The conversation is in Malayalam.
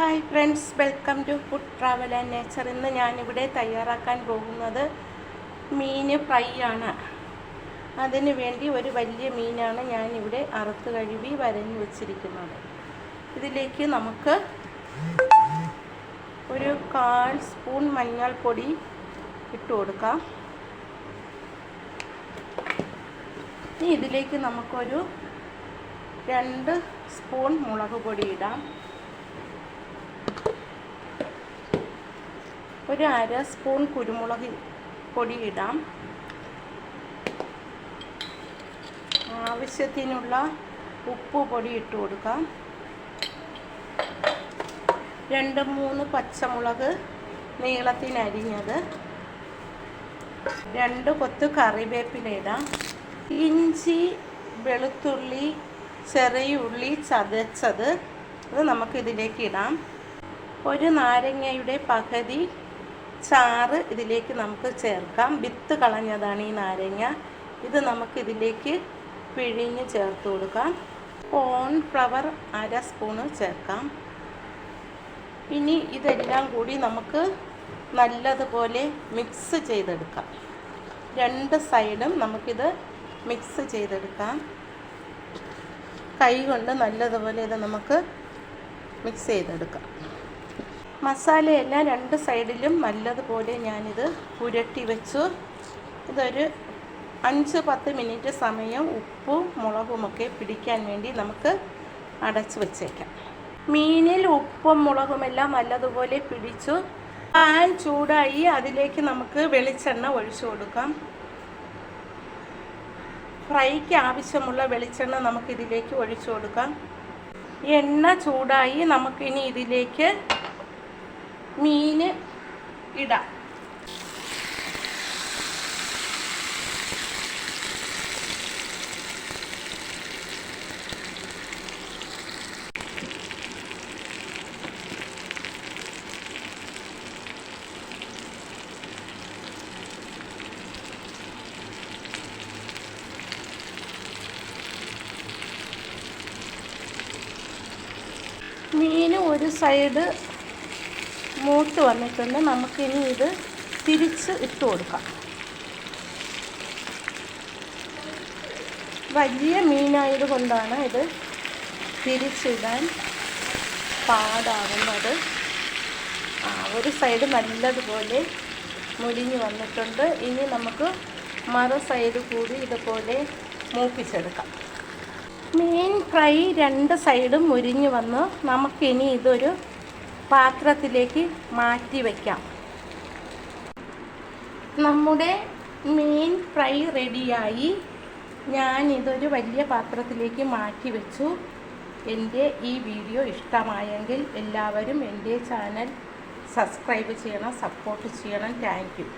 Hi friends, welcome to food travel and nature. ഇന്ന് ഞാനിവിടെ തയ്യാറാക്കാൻ പോകുന്നത് മീൻ ഫ്രൈ ആണ്. അതിനു വേണ്ടി ഒരു വലിയ മീനാണ് ഞാനിവിടെ അറുത്ത് കഴുകി വരഞ്ഞു വച്ചിരിക്കുന്നത്. ഇതിലേക്ക് നമുക്ക് ഒരു 1/4 സ്പൂൺ മഞ്ഞൾപ്പൊടി ഇട്ട് കൊടുക്കാം. ഇനി ഇതിലേക്ക് നമുക്കൊരു 2 സ്പൂൺ മുളക് പൊടി ഇടാം. ഒരു 1/2 സ്പൂൺ കുരുമുളക് പൊടി ഇടാം. ആവശ്യത്തിനുള്ള ഉപ്പ് പൊടി ഇട്ട് കൊടുക്കാം. 2-3 പച്ചമുളക് നീളത്തിനരിഞ്ഞത്, 2 കൊത്ത് കറിവേപ്പില ഇടാം. ഇഞ്ചി, വെളുത്തുള്ളി, ചെറിയ ഉള്ളി ചതച്ചത് അത് നമുക്കിതിലേക്ക് ഇടാം. ഒരു നാരങ്ങയുടെ പകുതി ചാറ് ഇതിലേക്ക് നമുക്ക് ചേർക്കാം. വിത്ത് കളഞ്ഞതാണ് ഈ നാരങ്ങ. ഇത് നമുക്കിതിലേക്ക് പിഴിഞ്ഞ് ചേർത്ത് കൊടുക്കാം. കോൺഫ്ലവർ 1/2 സ്പൂണ് ചേർക്കാം. ഇനി ഇതെല്ലാം കൂടി നമുക്ക് നല്ലതുപോലെ മിക്സ് ചെയ്തെടുക്കാം. 2 സൈഡും നമുക്കിത് മിക്സ് ചെയ്തെടുക്കാം. കൈ കൊണ്ട് നല്ലതുപോലെ ഇത് നമുക്ക് മിക്സ് ചെയ്തെടുക്കാം. മസാലയെല്ലാം 2 സൈഡിലും നല്ലതുപോലെ ഞാനിത് പുരട്ടി വെച്ചു. ഇതൊരു 5-10 മിനിറ്റ് സമയം ഉപ്പും മുളകുമൊക്കെ പിടിക്കാൻ വേണ്ടി നമുക്ക് അടച്ചു വച്ചേക്കാം. മീനിൽ ഉപ്പും മുളകുമെല്ലാം നല്ലതുപോലെ പിടിച്ചു. പാൻ ചൂടായി അതിലേക്ക് നമുക്ക് വെളിച്ചെണ്ണ ഒഴിച്ചു കൊടുക്കാം. ഫ്രൈക്ക് ആവശ്യമുള്ള വെളിച്ചെണ്ണ നമുക്കിതിലേക്ക് ഒഴിച്ചു കൊടുക്കാം. എണ്ണ ചൂടായി നമുക്കിനി ഇതിലേക്ക് മീൻ ഇടാം. മീൻ ഒരു സൈഡ് മൂത്ത് വന്നിട്ടുണ്ട്. നമുക്കിനി ഇത് തിരിച്ച് ഇട്ട് കൊടുക്കാം. വലിയ മീനായത് കൊണ്ടാണ് ഇത് തിരിച്ചിടാൻ പാടാകുന്നത്. ഒരു സൈഡ് നല്ലതുപോലെ മുരിഞ്ഞ് വന്നിട്ടുണ്ട്. ഇനി നമുക്ക് മറു സൈഡ് കൂടി ഇതുപോലെ മൂപ്പിച്ചെടുക്കാം. മീൻ ഫ്രൈ 2 സൈഡും മുരിഞ്ഞ് വന്ന് നമുക്കിനി ഇതൊരു പാത്രത്തിലേക്ക് മാറ്റി വയ്ക്കാം. നമ്മുടെ മീൻ ഫ്രൈ റെഡിയായി. ഞാനിതൊരു വലിയ പാത്രത്തിലേക്ക് മാറ്റി വെച്ചു. എൻ്റെ ഈ വീഡിയോ ഇഷ്ടമായെങ്കിൽ എല്ലാവരും എൻ്റെ ചാനൽ സബ്സ്ക്രൈബ് ചെയ്യണം, സപ്പോർട്ട് ചെയ്യണം. Thank you.